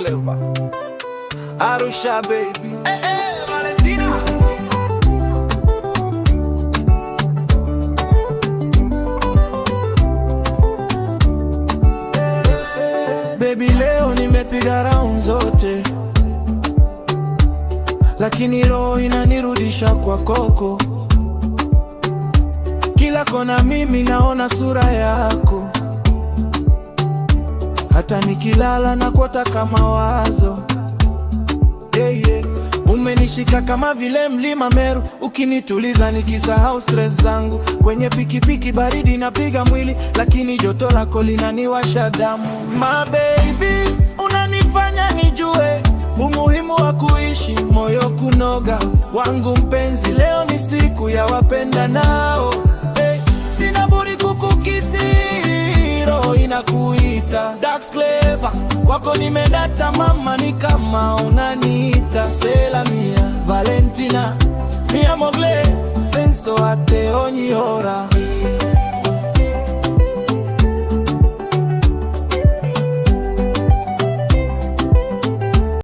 Clever, Arusha baby. Hey, hey, Valentina. Baby, leo nimepiga round zote, lakini roho inanirudisha kwa koko. Kila kona mimi naona sura yako, hata nikilala na kuota kama wazo. Yeah, yeah. Umenishika kama vile mlima Meru, ukinituliza nikisahau stress zangu. Kwenye pikipiki baridi napiga mwili, lakini joto lako linaniwasha damu. My baby, unanifanya nijue umuhimu wa kuishi, moyo kunoga. Wangu mpenzi, leo ni siku ya wapenda nao. Hey, sina budi kukukisi, roho inakuita. Dax Clever, kwako nimedata mama, ni kama unaniita. Sela mia Valentina, mia mogle, penso a te ogni ora.